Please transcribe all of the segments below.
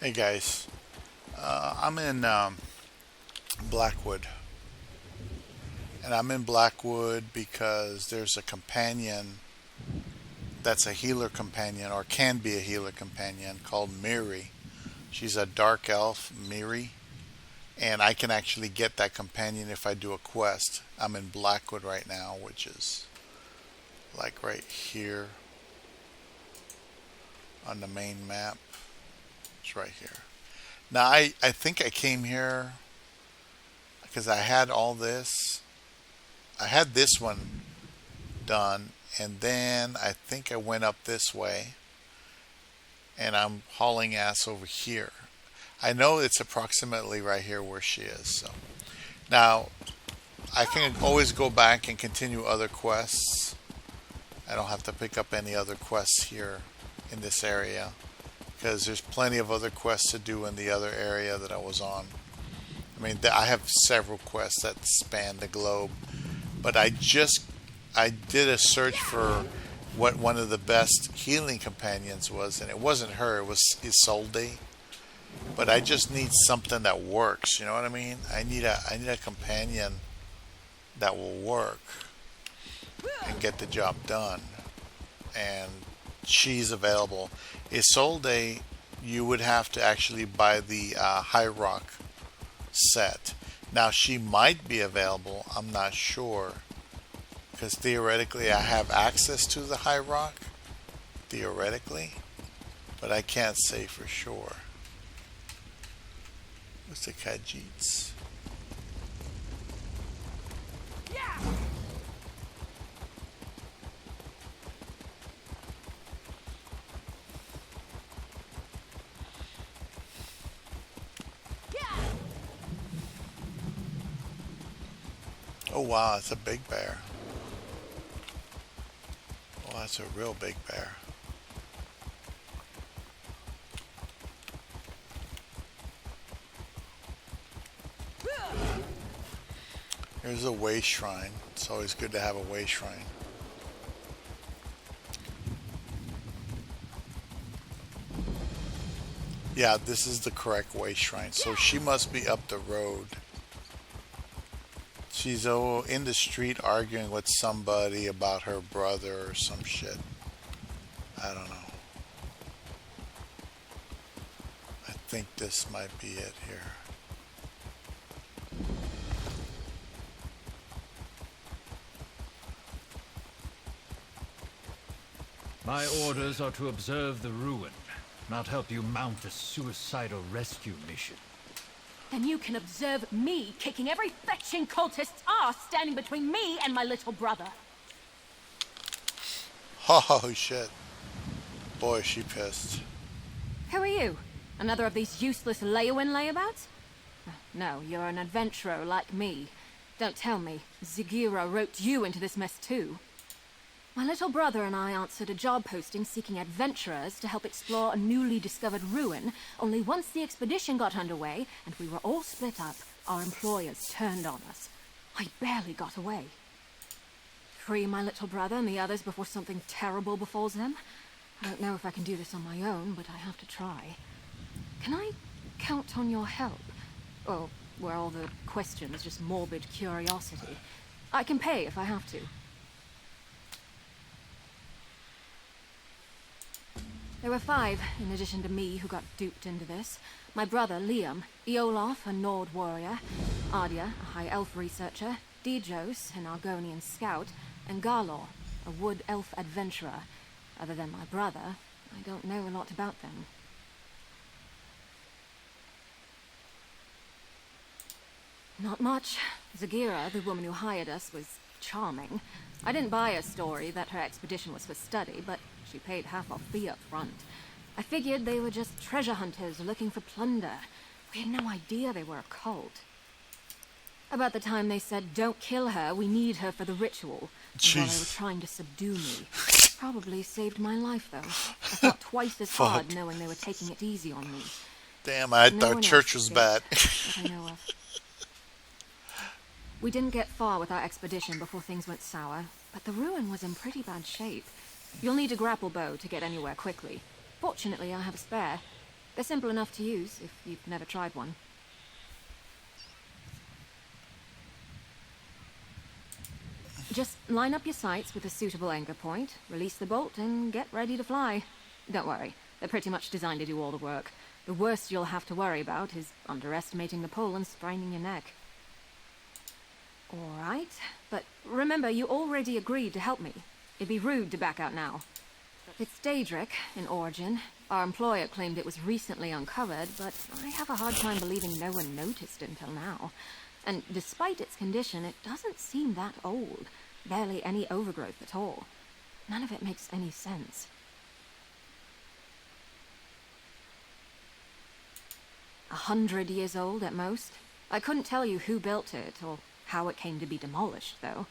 Hey guys, I'm in Blackwood, and I'm in Blackwood because there's a companion that's a healer companion, or can be a healer companion, called Miri. She's a dark elf, Miri, and I can actually get that companion if I do a quest. I'm in Blackwood right now, which is like right here on the main map. It's right here. Now, I think I came here because I had all this. I had this one done, and then I think I went up this way, and I'm hauling ass over here. I know it's approximately right here where she is. So now I can always go back and continue other quests. I don't have to pick up any other quests here in this area because there's plenty of other quests to do in the other area that I was on. I mean, I have several quests that span the globe, but I did a search for what one of the best healing companions was, and it wasn't her. It was Isolde. But I just need something that works. You know what I mean? I need a companion that will work and get the job done. And she's available. Isolde, you would have to actually buy the High Rock set. Now she might be available. I'm not sure because theoretically I have access to the High Rock. Theoretically, but I can't say for sure. What's the Khajiits? Oh wow, it's a big bear. Oh, that's a real big bear. Here's a way shrine. It's always good to have a way shrine. Yeah, this is the correct way shrine. So she must be up the road. She's in the street arguing with somebody about her brother or some shit. I don't know. I think this might be it here. My orders are to observe the ruin, not help you mount a suicidal rescue mission. Then you can observe me kicking every fetching cultist's ass standing between me and my little brother. Oh shit. Boy, is she pissed. Who are you? Another of these useless Leowin layabouts? No, you're an adventurer like me. Don't tell me, Zagira roped you into this mess too. My little brother and I answered a job posting seeking adventurers to help explore a newly discovered ruin, only once the expedition got underway and we were all split up, our employers turned on us. I barely got away. Free my little brother and the others before something terrible befalls them? I don't know if I can do this on my own, but I have to try. Can I count on your help? Or were all the questions just morbid curiosity? I can pay if I have to. There were 5, in addition to me, who got duped into this. My brother, Liam, Eolaf, a Nord warrior, Ardia, a High Elf researcher, Dijos, an Argonian scout, and Garlor, a Wood Elf adventurer. Other than my brother, I don't know a lot about them. Not much. Zagira, the woman who hired us, was charming. I didn't buy a story that her expedition was for study, but she paid half our fee up front. I figured they were just treasure hunters looking for plunder. We had no idea they were a cult. About the time they said, "Don't kill her, we need her for the ritual," and while they were Jeez. trying to subdue me. Probably saved my life, though. I thought twice as Fuck. hard knowing they were taking it easy on me. Damn, I No thought one church else was bad. escaped, that I know of. We didn't get far with our expedition before things went sour, but the ruin was in pretty bad shape. You'll need a grapple bow to get anywhere quickly. Fortunately, I have a spare. They're simple enough to use if you've never tried one. Just line up your sights with a suitable anchor point, release the bolt, and get ready to fly. Don't worry, they're pretty much designed to do all the work. The worst you'll have to worry about is underestimating the pull and spraining your neck. All right, but remember, you already agreed to help me. It'd be rude to back out now. It's Daedric, in origin. Our employer claimed it was recently uncovered, but I have a hard time believing no one noticed until now. And despite its condition, it doesn't seem that old. Barely any overgrowth at all. None of it makes any sense. 100 years old at most. I couldn't tell you who built it, or how it came to be demolished, though.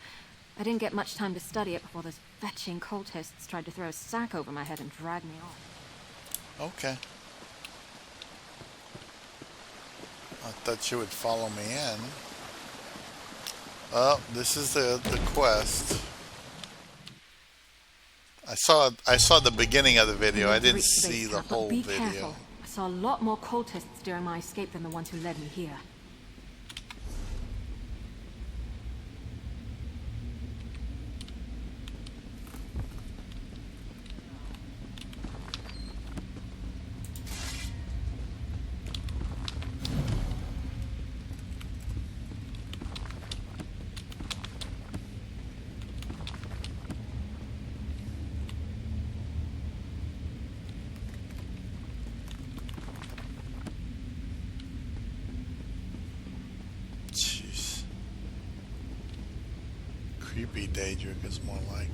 I didn't get much time to study it before those fetching cultists tried to throw a sack over my head and drag me off. Okay. I thought you would follow me in. Oh, this is the quest. I saw the beginning of the video. I didn't see the whole Be video. careful. I saw a lot more cultists during my escape than the ones who led me here. Jeez. Creepy Daedric is more like it.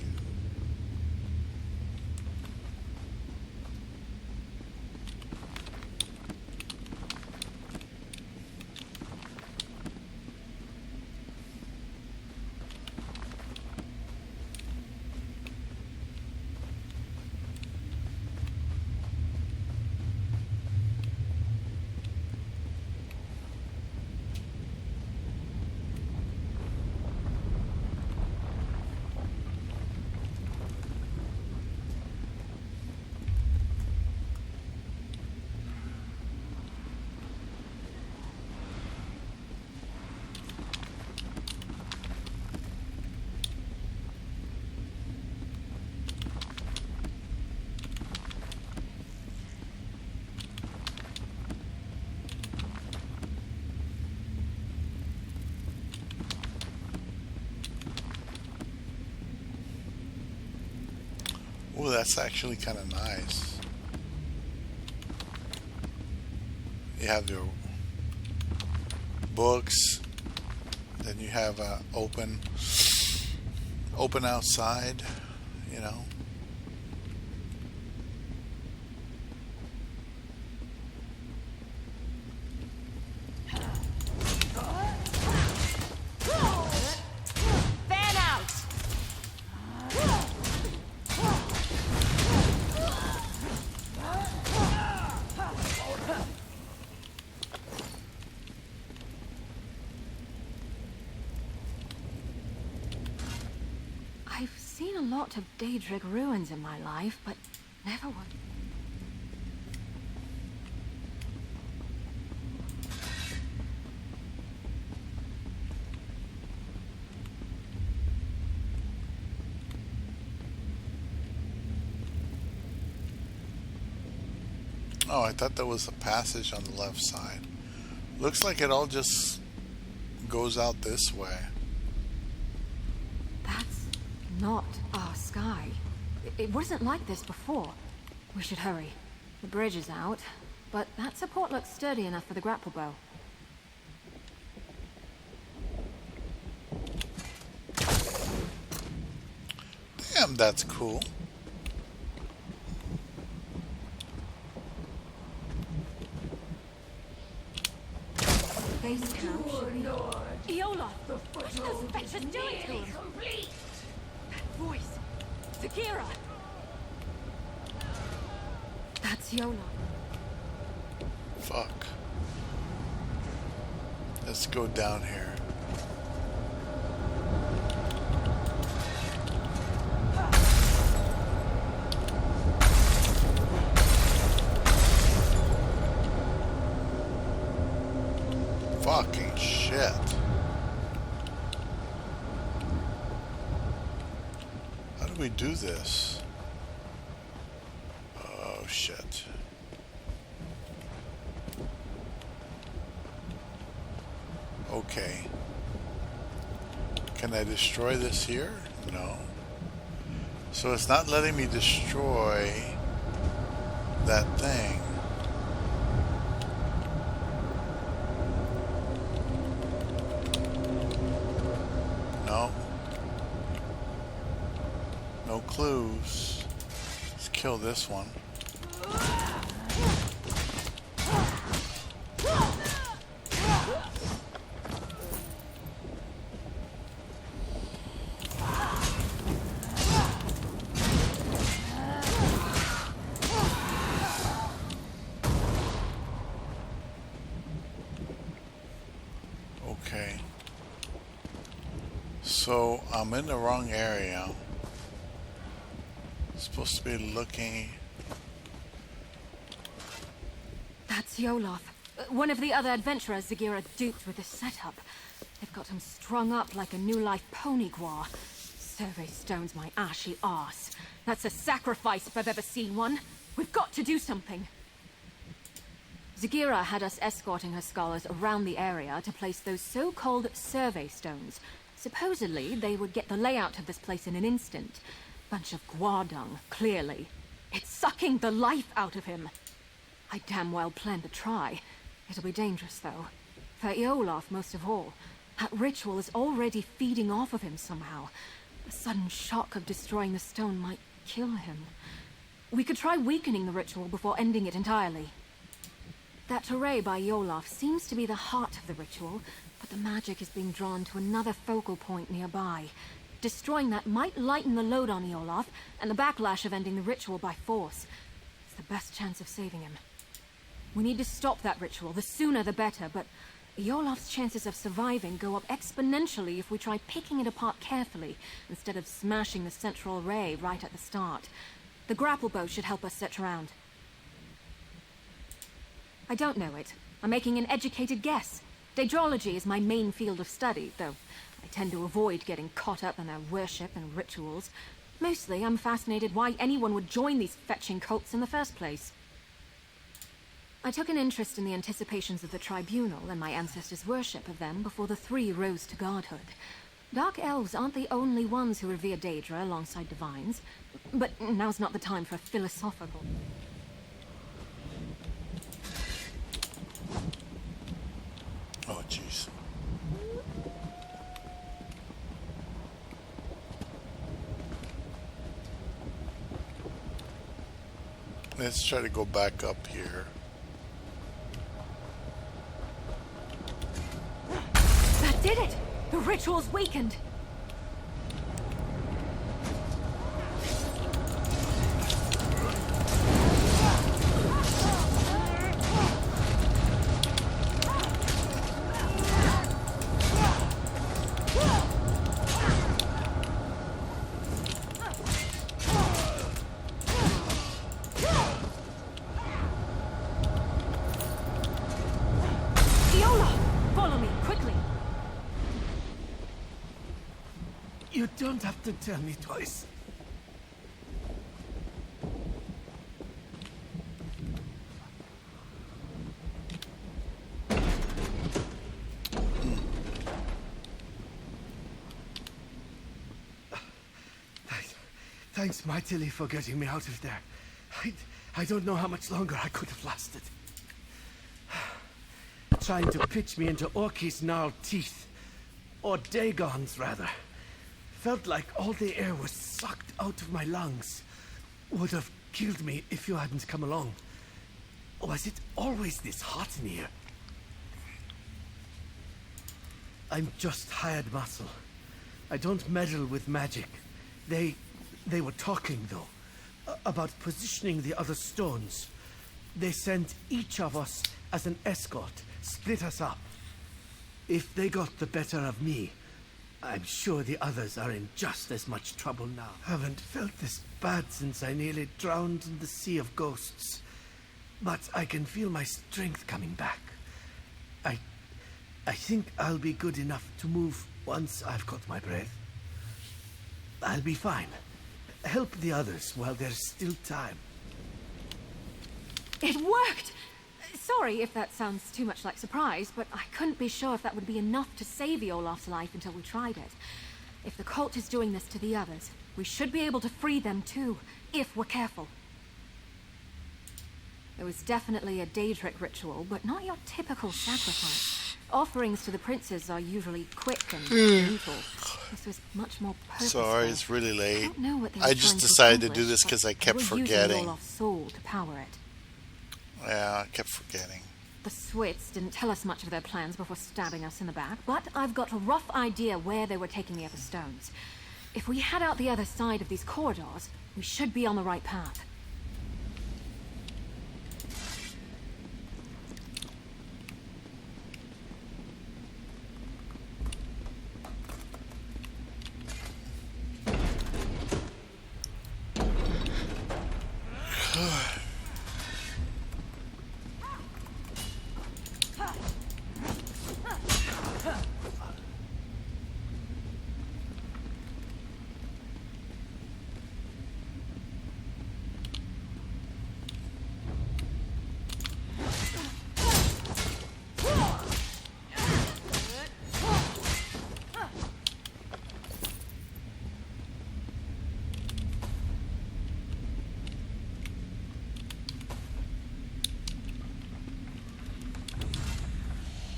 Oh, that's actually kind of nice. You have your books, then you have open outside, you know. Fan out! I've seen a lot of Daedric ruins in my life, but never one. Oh, I thought there was a passage on the left side. Looks like it all just goes out this way. That's not our sky. It wasn't like this before. We should hurry. The bridge is out, but that support looks sturdy enough for the grapple bow. Damn, that's cool. Base camp should be... Iola! What are those fetchers doing to him? That voice! Zagira! That's Iola. Fuck. Let's go down here. Fucking shit. How do we do this? Oh shit. Okay. Can I destroy this here? No. So it's not letting me destroy that thing. No. No clues. Let's kill this one. Okay. So I'm in the wrong area. Supposed to be looking. That's Yolov. One of the other adventurers Zagira duped with this setup. They've got him strung up like a new life pony guar. Survey stones my ashy arse. That's a sacrifice if I've ever seen one. We've got to do something. Zagira had us escorting her scholars around the area to place those so-called survey stones. Supposedly, they would get the layout of this place in an instant. Bunch of guar dung, clearly. It's sucking the life out of him. I damn well plan to try. It'll be dangerous, though. For Iolaf, most of all. That ritual is already feeding off of him somehow. The sudden shock of destroying the stone might kill him. We could try weakening the ritual before ending it entirely. That array by Iolaf seems to be the heart of the ritual, but the magic is being drawn to another focal point nearby. Destroying that might lighten the load on Iolaf, and the backlash of ending the ritual by force. It's the best chance of saving him. We need to stop that ritual, the sooner the better, but Iolaf's chances of surviving go up exponentially if we try picking it apart carefully, instead of smashing the central array right at the start. The grapple bow should help us search around. I don't know it. I'm making an educated guess. Daedrology is my main field of study, though I tend to avoid getting caught up in their worship and rituals. Mostly, I'm fascinated why anyone would join these fetching cults in the first place. I took an interest in the anticipations of the Tribunal and my ancestors' worship of them before the three rose to godhood. Dark elves aren't the only ones who revere Daedra alongside divines, but now's not the time for philosophical... Oh, jeez. Let's try to go back up here. That did it! The ritual's weakened! You don't have to tell me twice. Thanks mightily for getting me out of there. I don't know how much longer I could have lasted. Trying to pitch me into Orky's gnarled teeth. Or Dagon's, rather. Felt like all the air was sucked out of my lungs. Would have killed me if you hadn't come along. Was it always this hot in here? I'm just hired muscle. I don't meddle with magic. They were talking, though, about positioning the other stones. They sent each of us as an escort, split us up. If they got the better of me, I'm sure the others are in just as much trouble now. Haven't felt this bad since I nearly drowned in the sea of ghosts. But I can feel my strength coming back. I think I'll be good enough to move once I've caught my breath. I'll be fine. Help the others while there's still time. It worked! Sorry if that sounds too much like surprise, but I couldn't be sure if that would be enough to save Olaf's life until we tried it. If the cult is doing this to the others, we should be able to free them too, if we're careful. It was definitely a Daedric ritual, but not your typical sacrifice. Offerings to the princes are usually quick and brutal. This was much more purposeful. Sorry, it's really I late. don't know what they were I just trying to decided to do accomplish, this but because I they kept were forgetting. using Olaf's soul to power it. Yeah, I kept forgetting. The Swits didn't tell us much of their plans before stabbing us in the back, but I've got a rough idea where they were taking the other stones. If we head out the other side of these corridors, we should be on the right path.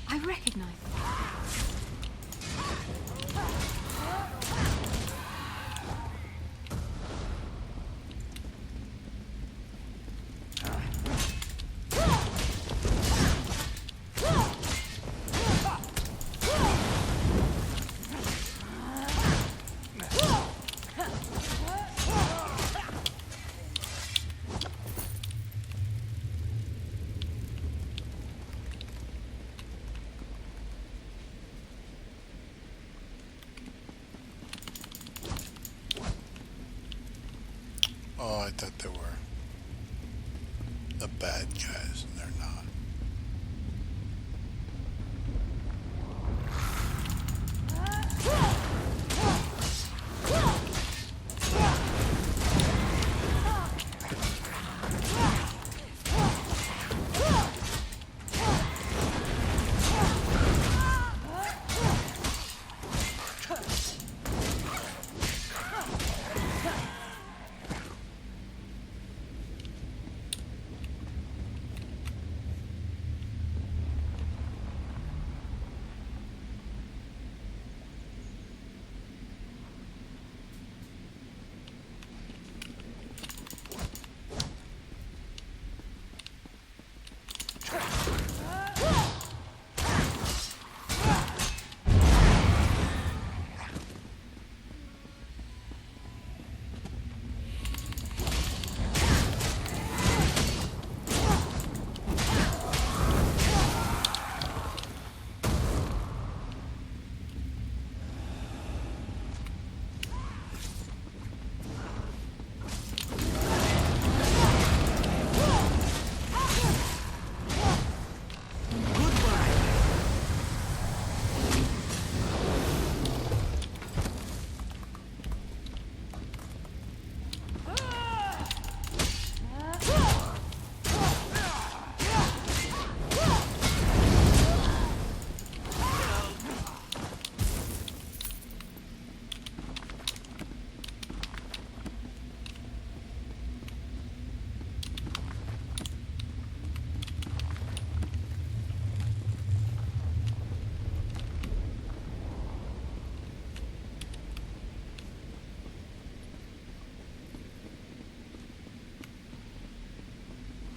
I recognize it. Oh, I thought they were the bad guys, and they're not.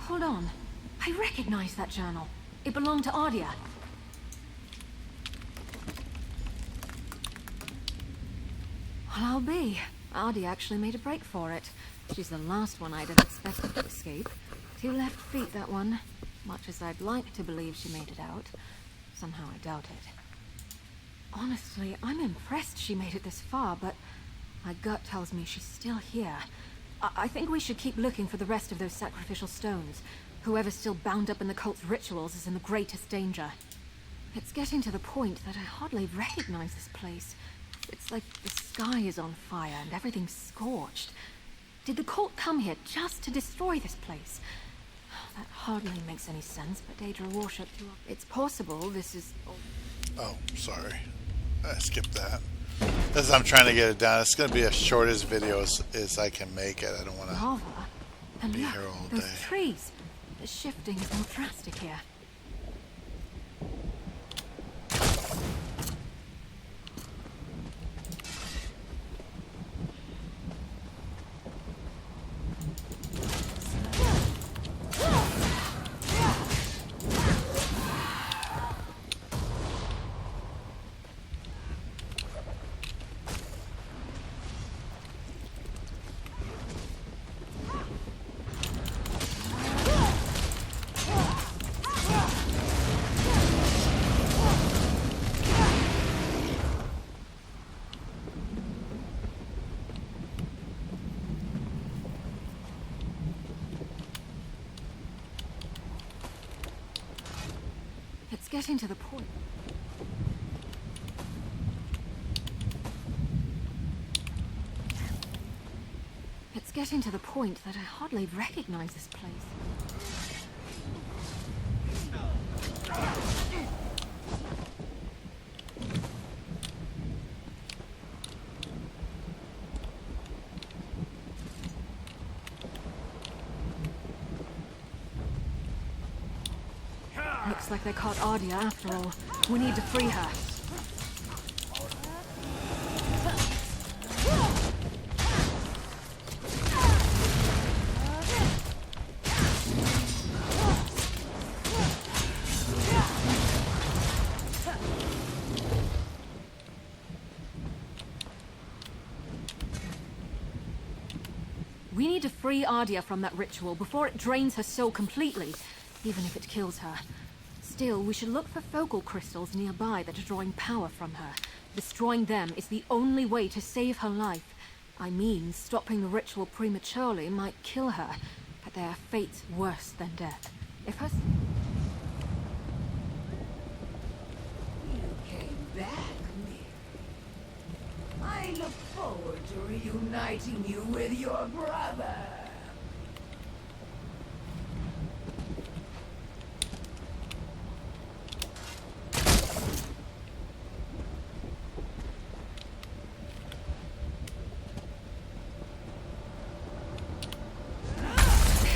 Hold on. I recognize that journal. It belonged to Ardia. Well, I'll be. Ardia actually made a break for it. She's the last one I'd have expected to escape. 2 left feet, that one. Much as I'd like to believe she made it out, somehow I doubt it. Honestly, I'm impressed she made it this far, but my gut tells me she's still here. I think we should keep looking for the rest of those sacrificial stones. Whoever's still bound up in the cult's rituals is in the greatest danger. It's getting to the point that I hardly recognize this place. It's like the sky is on fire and everything's scorched. Did the cult come here just to destroy this place? That hardly makes any sense, but Daedra worshipped you. It's possible this is... Oh, sorry. I skipped that. As I'm trying to get it down, it's going to be as short as video as I can make it. I don't want to lava. And be look, here all those day. trees. The shifting is more drastic here. It's getting to the point. It's getting to the point that I hardly recognize this place. Looks like they caught Ardia after all. We need to free her. We need to free Ardia from that ritual before it drains her soul completely, even if it kills her. Still, we should look for focal crystals nearby that are drawing power from her. Destroying them is the only way to save her life. I mean, stopping the ritual prematurely might kill her, but there are fates worse than death. If her... You came back, Mary. I look forward to reuniting you with your brother.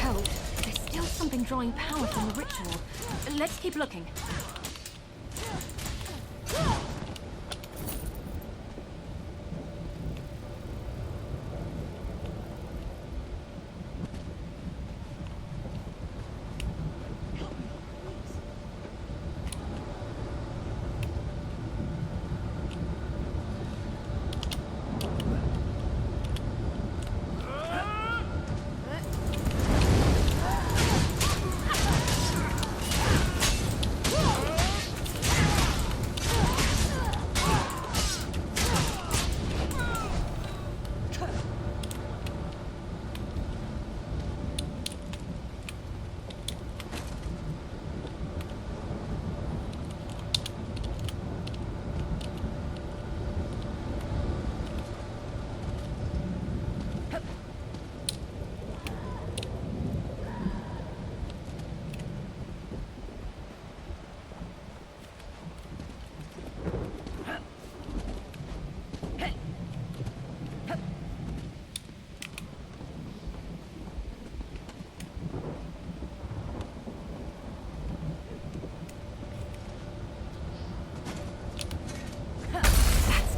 Hell, there's still something drawing power from the ritual. Let's keep looking.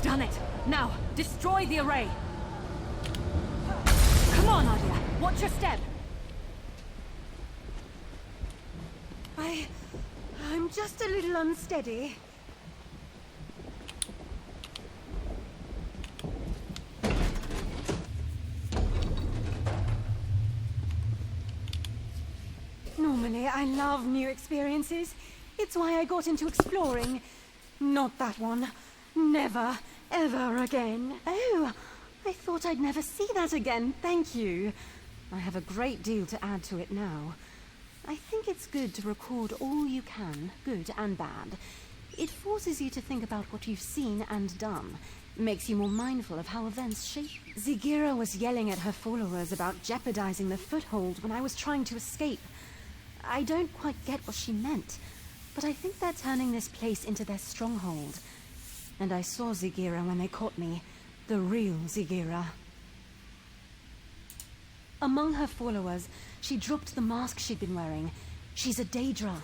Done it! Now, destroy the array! Come on, Ardia! Watch your step! I'm just a little unsteady. Normally, I love new experiences. It's why I got into exploring. Not that one. Never, ever again. Oh, I thought I'd never see that again. Thank you. I have a great deal to add to it now. I think it's good to record all you can, good and bad. It forces you to think about what you've seen and done. Makes you more mindful of how events shape. Zigira was yelling at her followers about jeopardizing the foothold when I was trying to escape. I don't quite get what she meant, but I think they're turning this place into their stronghold. And I saw Zigira when they caught me. The real Zigira. Among her followers, she dropped the mask she'd been wearing. She's a Daedra.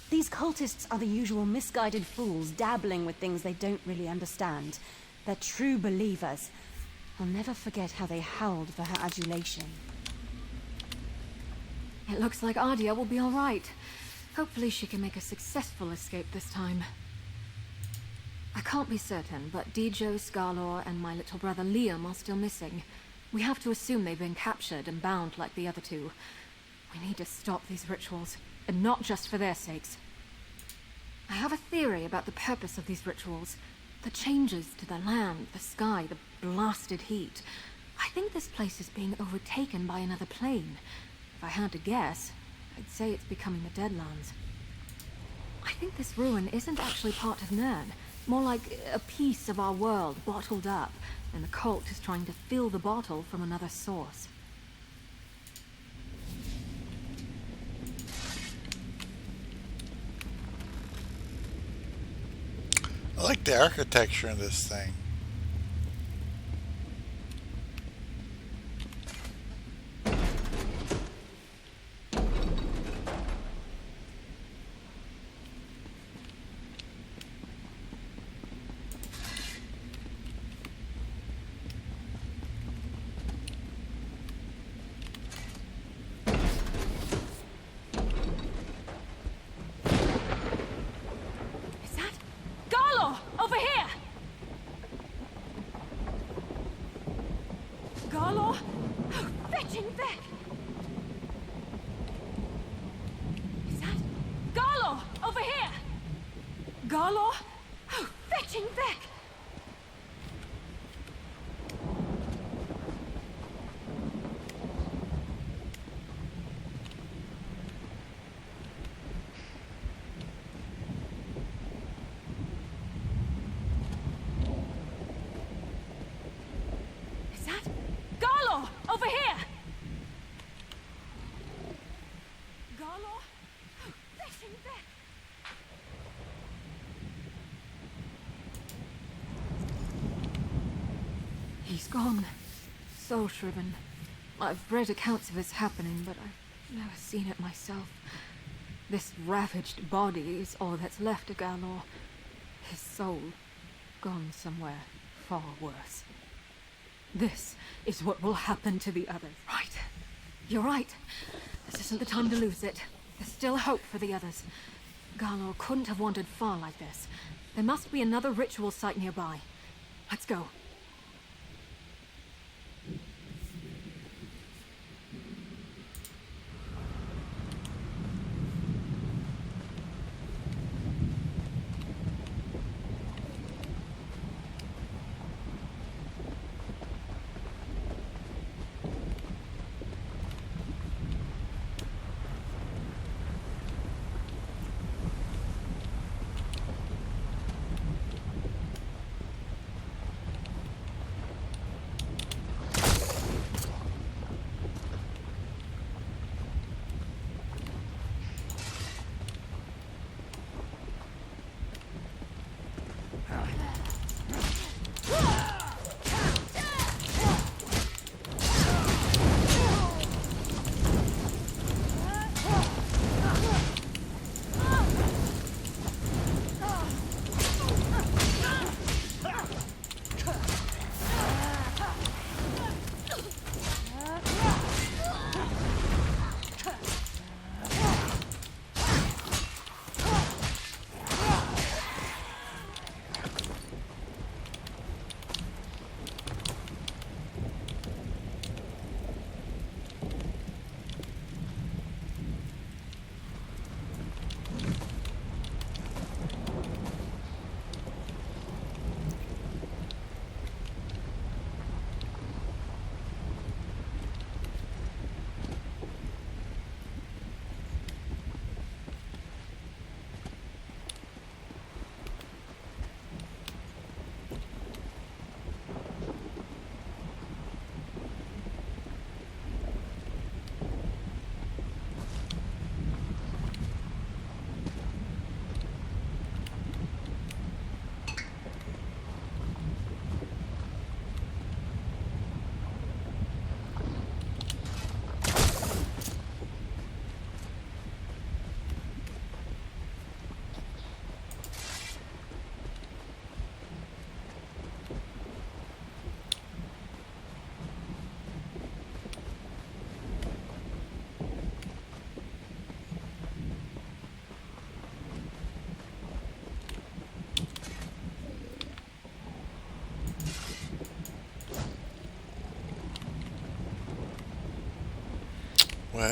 These cultists are the usual misguided fools dabbling with things they don't really understand. They're true believers. I'll never forget how they howled for her adulation. It looks like Ardia will be all right. Hopefully she can make a successful escape this time. I can't be certain, but Dijo, Skarlor, and my little brother Liam are still missing. We have to assume they've been captured and bound like the other two. We need to stop these rituals, and not just for their sakes. I have a theory about the purpose of these rituals. The changes to the land, the sky, the blasted heat. I think this place is being overtaken by another plane. If I had to guess, I'd say it's becoming the Deadlands. I think this ruin isn't actually part of Nirn. More like a piece of our world bottled up, and the cult is trying to fill the bottle from another source. I like the architecture in this thing. Is that Garlor? Over here! Garlor? Oh, fetching Vec! Is that Garlor? Over here! Garlor? Oh, fetching Vec! Is that Garlor? Over here! Garlor? Oh, fetching Vec! He's gone. Soul shriven. I've read accounts of this happening, but I've never seen it myself. This ravaged body is all that's left of Galor. His soul gone somewhere far worse. This is what will happen to the others. Right. You're right. This isn't the time to lose it. There's still hope for the others. Galor couldn't have wandered far like this. There must be another ritual site nearby. Let's go.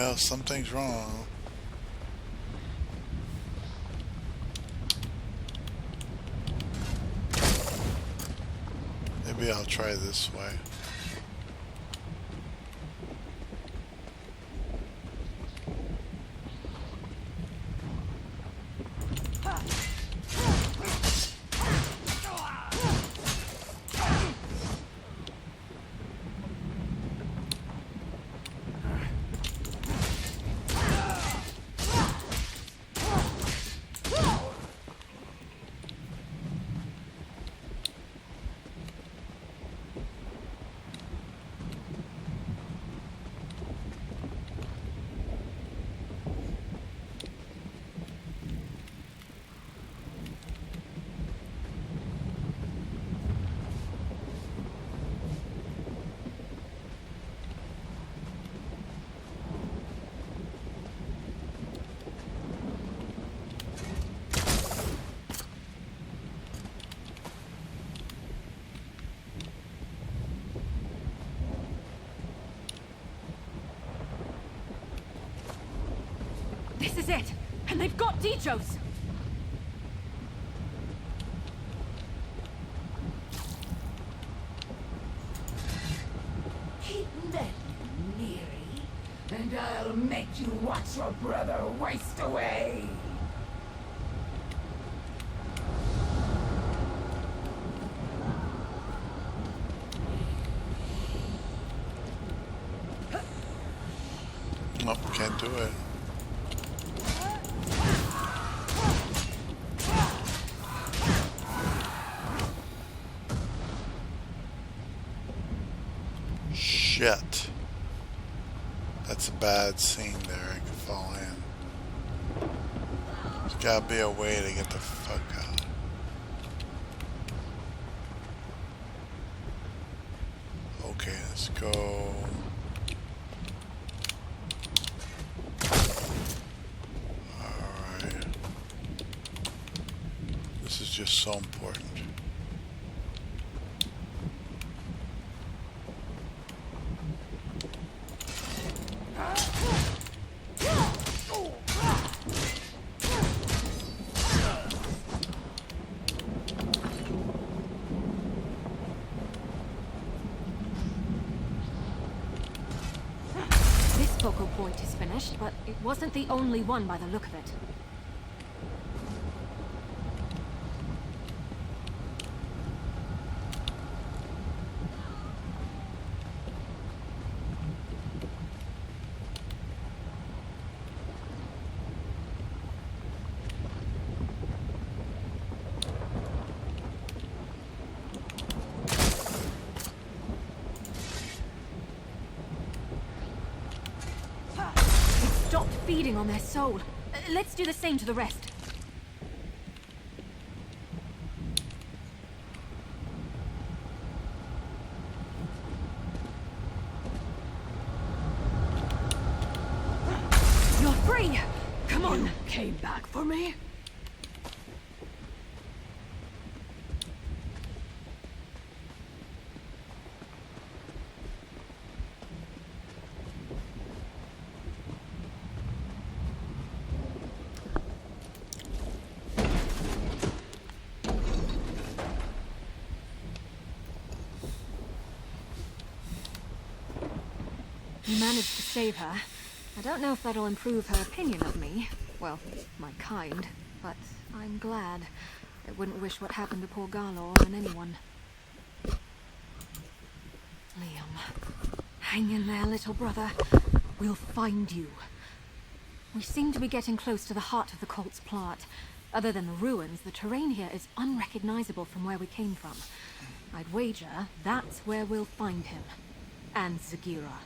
Well, something's wrong. Maybe I'll try this way. This is it! And they've got Dejos! Keep meddling, Neri, and I'll make you watch your brother waste away. Nope, can't do it. Shit. That's a bad scene there. I could fall in. There's gotta be a way to get the fuck out. Okay, let's go. Alright. This is just so important. Focal point is finished, but it wasn't the only one by the look of it. Stopped feeding on their soul. Let's do the same to the rest. You're free! Come on! You came back for me? You managed to save her. I don't know if that'll improve her opinion of me. Well, my kind. But I'm glad. I wouldn't wish what happened to poor Garlor on anyone. Liam. Hang in there, little brother. We'll find you. We seem to be getting close to the heart of the cult's plot. Other than the ruins, the terrain here is unrecognizable from where we came from. I'd wager that's where we'll find him. And Zagira.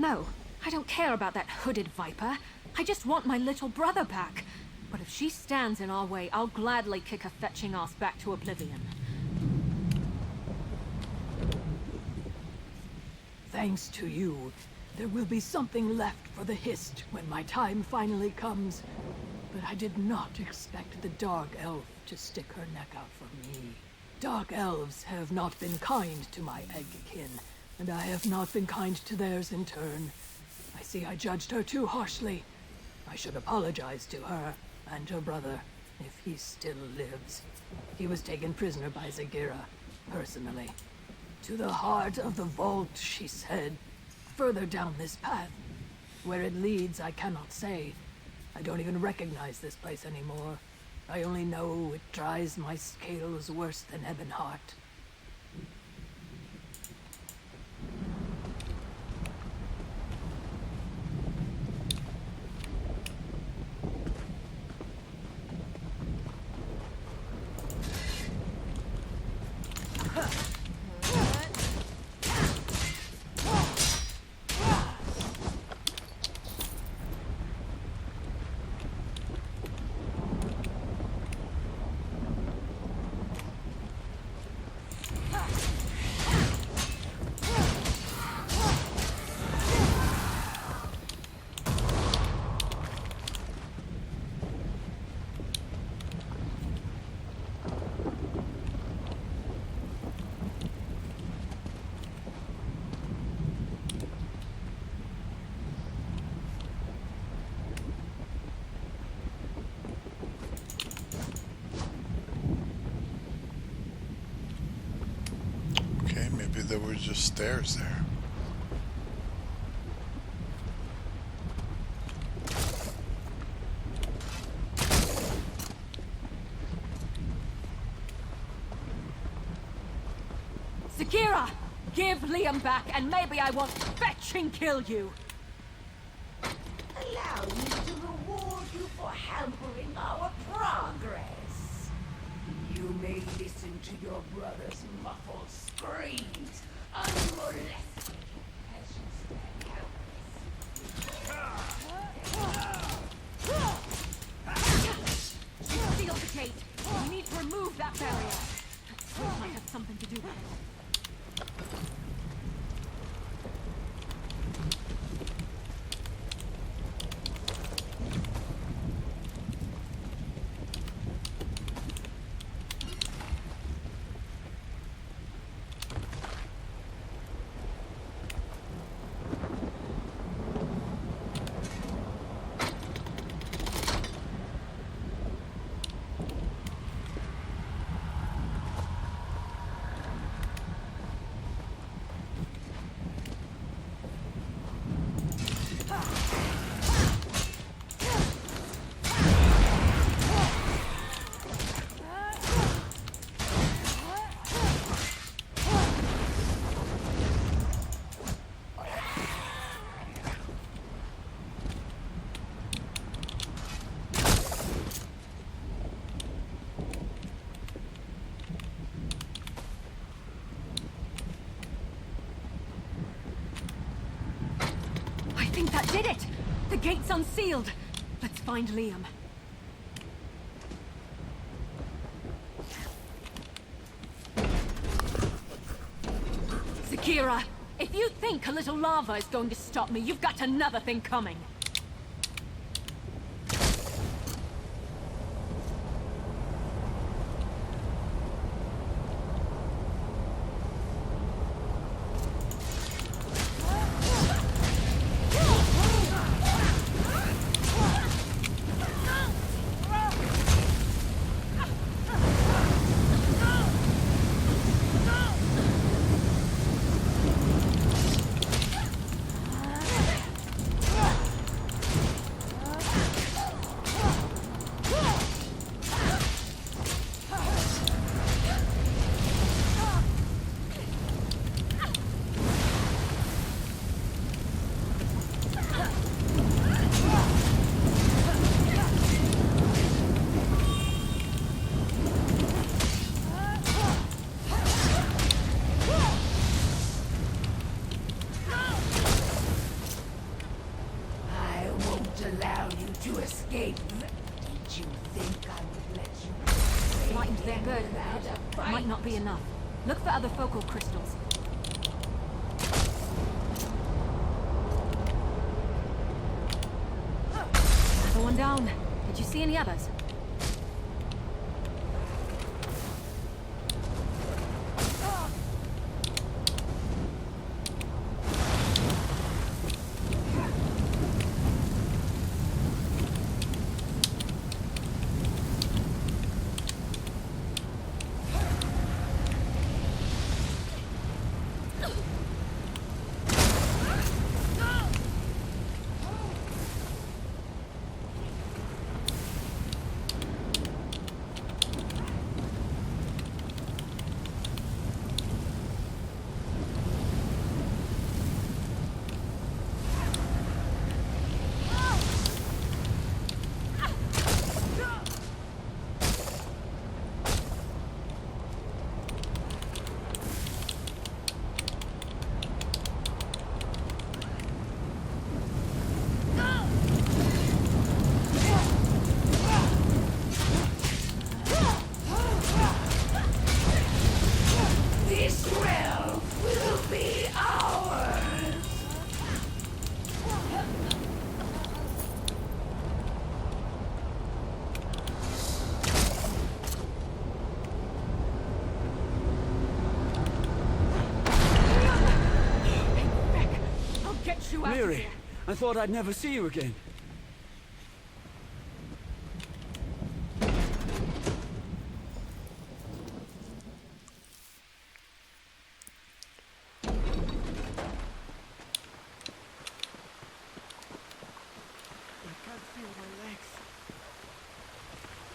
No, I don't care about that hooded viper. I just want my little brother back. But if she stands in our way, I'll gladly kick her fetching ass back to oblivion. Thanks to you, there will be something left for the Hist when my time finally comes. But I did not expect the Dark Elf to stick her neck out for me. Dark Elves have not been kind to my Eggkin, and I have not been kind to theirs in turn. I see I judged her too harshly. I should apologize to her and her brother, if he still lives. He was taken prisoner by Zagira, personally. To the heart of the vault, she said. Further down this path. Where it leads, I cannot say. I don't even recognize this place anymore. I only know it tries my scales worse than Ebonheart. Okay, maybe there were just stairs there. Zagira! Give Liam back, and maybe I won't fetch and kill you! Allow me to reward you for hampering our progress. You may listen to your brother's muffled screams unmolested as you stand helpless. Seal the gate! We need to remove that barrier! This might have something to do with it. I think that did it! The gate's unsealed! Let's find Liam. Zagira, if you think a little lava is going to stop me, you've got another thing coming. Allow you to escape. Did you think I would let you? Lightened their burden a bit. Might not be enough. Look for other focal crystals. Another one down. Did you see any others? out of Miri, here. I thought I'd never see you again.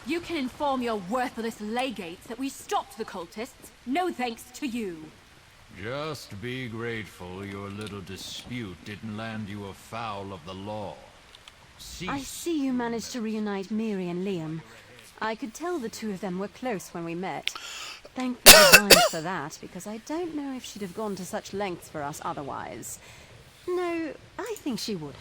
You can inform your worthless legates that we stopped the cultists. No thanks to you. Just be grateful your little dispute didn't land you afoul of the law. I see you managed to reunite Miri and Liam. I could tell the two of them were close when we met. Thank the divine for that, because I don't know if she'd have gone to such lengths for us otherwise. No, I think she would.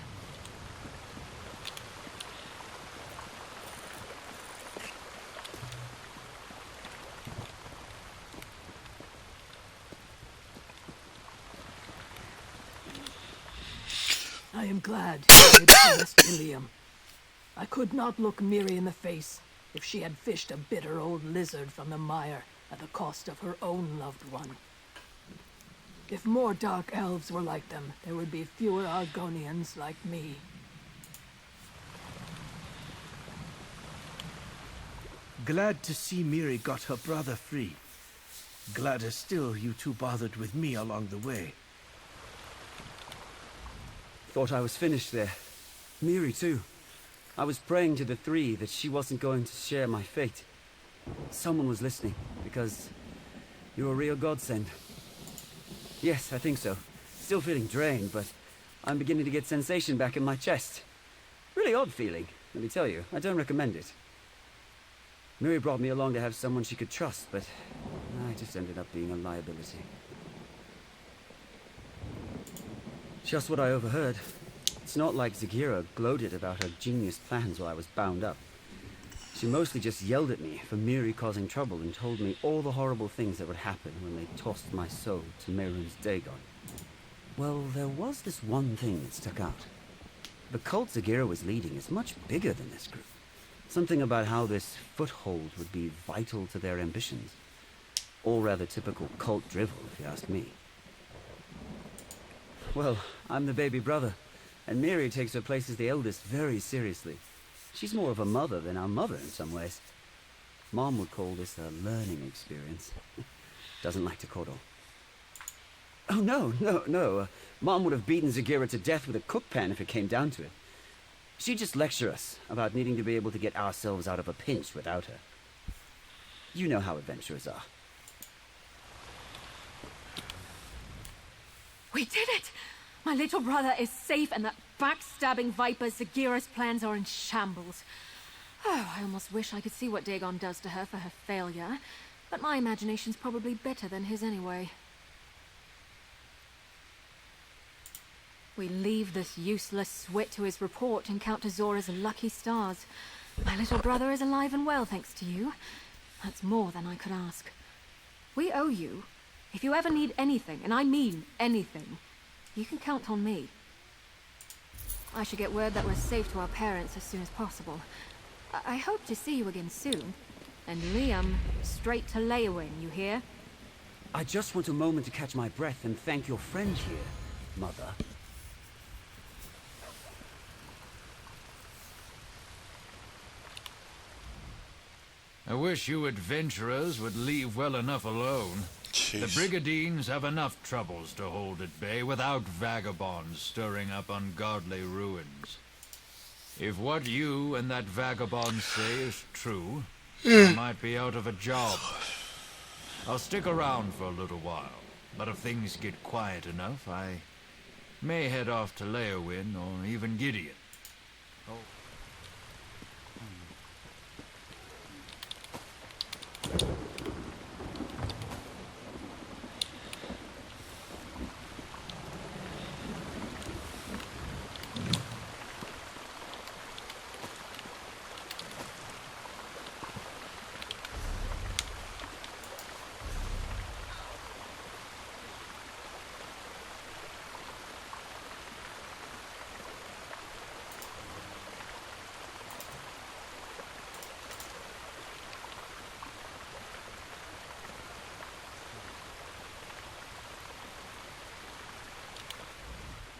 I am glad you were able to rescue Liam. I could not look Miri in the face if she had fished a bitter old lizard from the mire at the cost of her own loved one. If more dark elves were like them, there would be fewer Argonians like me. Glad to see Miri got her brother free. Gladder still you two bothered with me along the way. Thought I was finished there. Miri, too. I was praying to the three that she wasn't going to share my fate. Someone was listening, because you're a real godsend. Yes, I think so. Still feeling drained, but I'm beginning to get sensation back in my chest. Really odd feeling, let me tell you. I don't recommend it. Miri brought me along to have someone she could trust, but I just ended up being a liability. Just what I overheard. It's not like Zagira gloated about her genius plans while I was bound up. She mostly just yelled at me for Miri causing trouble and told me all the horrible things that would happen when they tossed my soul to Mehrunes Dagon. Well, there was this one thing that stuck out. The cult Zagira was leading is much bigger than this group. Something about how this foothold would be vital to their ambitions. All rather typical cult drivel, if you ask me. Well, I'm the baby brother, and Miri takes her place as the eldest very seriously. She's more of a mother than our mother in some ways. Mom would call this a learning experience. Doesn't like to coddle. Oh, no. Mom would have beaten Zagira to death with a cook pan if it came down to it. She'd just lecture us about needing to be able to get ourselves out of a pinch without her. You know how adventurers are. We did it! My little brother is safe, and that backstabbing viper Zagira's plans are in shambles. Oh, I almost wish I could see what Dagon does to her for her failure, but my imagination's probably better than his anyway. We leave this useless swit to his report and count to Zora's lucky stars. My little brother is alive and well, thanks to you. That's more than I could ask. We owe you. If you ever need anything, and I mean anything, you can count on me. I should get word that we're safe to our parents as soon as possible. I hope to see you again soon. And Liam, straight to Leyawiin, you hear? I just want a moment to catch my breath and thank your friend here, Mother. I wish you adventurers would leave well enough alone. Jeez. The Brigadines have enough troubles to hold at bay without vagabonds stirring up ungodly ruins. If what you and that vagabond say is true, I might be out of a job. I'll stick around for a little while, but if things get quiet enough, I may head off to Leyawiin or even Gideon.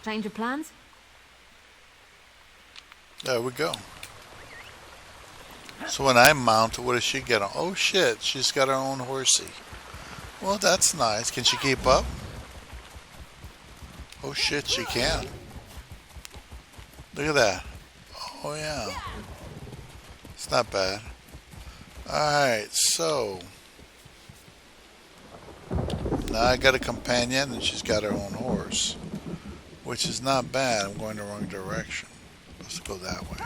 Change of plans? There we go. So when I mount, what does she get on? Oh shit, she's got her own horsey. Well, that's nice. Can she keep up? Oh shit, she can. Look at that. Oh yeah. It's not bad. Alright, so now I got a companion and she's got her own horse, which is not bad. I'm going the wrong direction. Let's go that way.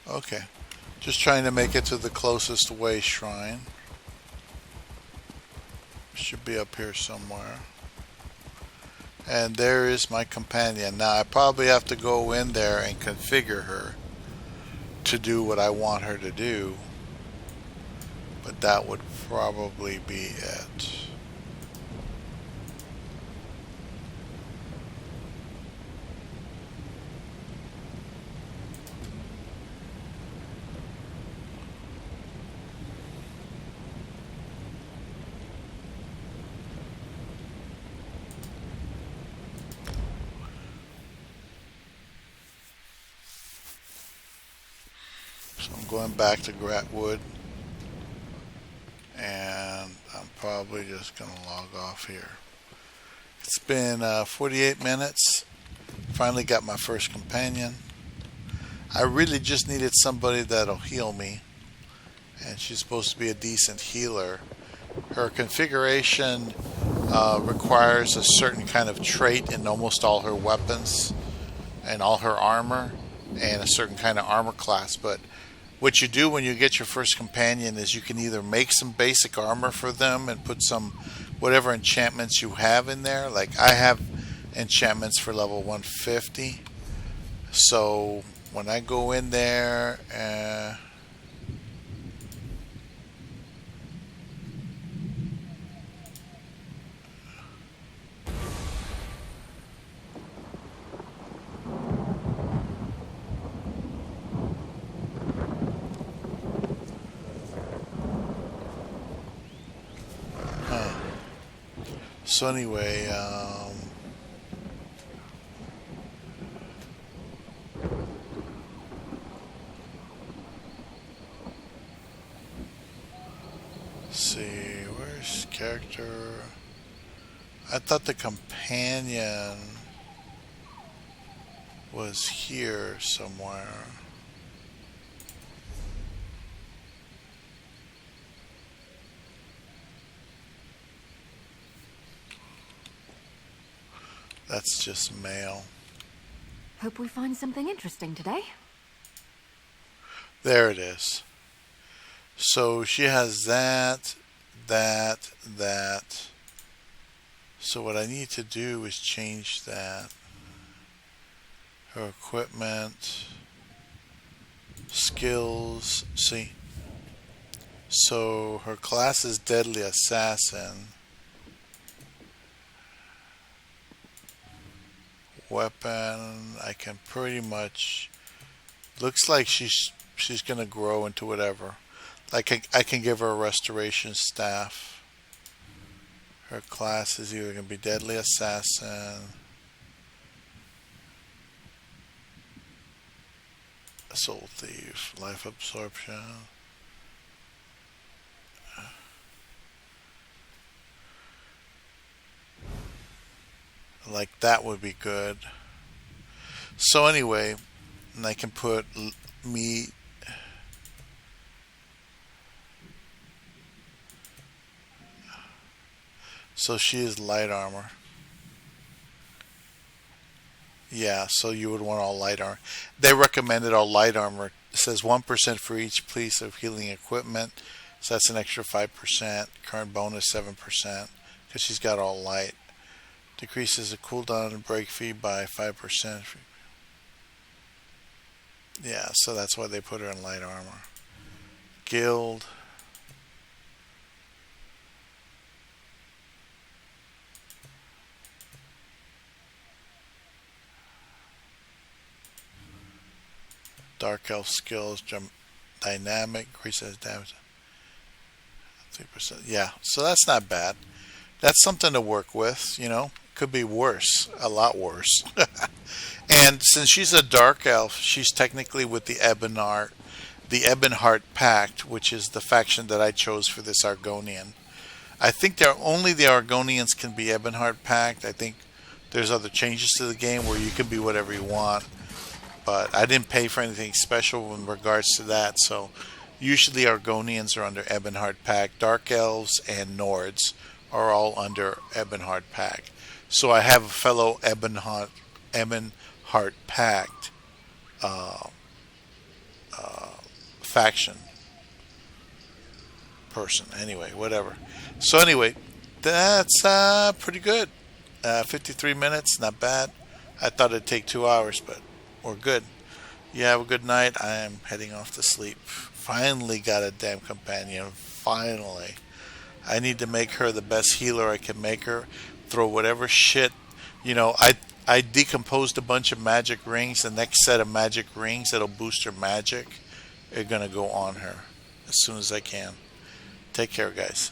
Okay. Just trying to make it to the closest way shrine. Should be up here somewhere. And there is my companion. Now I probably have to go in there and configure her to do what I want her to do. But that would probably be it. So I'm going back to Gratwood, and I'm probably just going to log off here. It's been 48 minutes. Finally got my first companion. I really just needed somebody that'll heal me, and she's supposed to be a decent healer. Her configuration requires a certain kind of trait in almost all her weapons and all her armor, and a certain kind of armor class. But what you do when you get your first companion is you can either make some basic armor for them and put some whatever enchantments you have in there. Like I have enchantments for level 150. So when I go in there, so anyway, let's see, where's character? I thought the companion was here somewhere. That's just mail. Hope we find something interesting today. There it is. So she has that. So what I need to do is change that. Her equipment, skills, see. So her class is Deadly Assassin. Weapon, I can pretty much, looks like she's gonna grow into whatever. Like I can give her a restoration staff. Her class is either gonna be Deadly Assassin, Soul Thief, Life Absorption. Like that would be good. So anyway, and I can put me. So she is light armor. Yeah, so you would want all light armor. They recommended all light armor. It says 1% for each piece of healing equipment. So that's an extra 5%. Current bonus 7%. Because she's got all light. Decreases the cooldown and break fee by 5%. Yeah, so that's why they put her in light armor. Guild. Dark Elf skills, jump dynamic, increases damage 3%. Yeah, so that's not bad. That's something to work with, you know. Could be worse, a lot worse. And since she's a Dark Elf, she's technically with the Ebonheart Pact, which is the faction that I chose for this Argonian. I think only the Argonians can be Ebonheart Pact. I think there's other changes to the game where you can be whatever you want. But I didn't pay for anything special in regards to that. So usually Argonians are under Ebonheart Pact. Dark Elves and Nords are all under Ebonheart Pact. So I have a fellow Ebonheart Pact faction person. Anyway, whatever. So anyway, that's pretty good. 53 minutes, not bad. I thought it'd take 2 hours, but we're good. You have a good night. I am heading off to sleep. Finally got a damn companion. Finally. I need to make her the best healer I can make her. Throw whatever shit. You know, I decomposed a bunch of magic rings. The next set of magic rings that'll boost her magic are going to go on her as soon as I can. Take care, guys.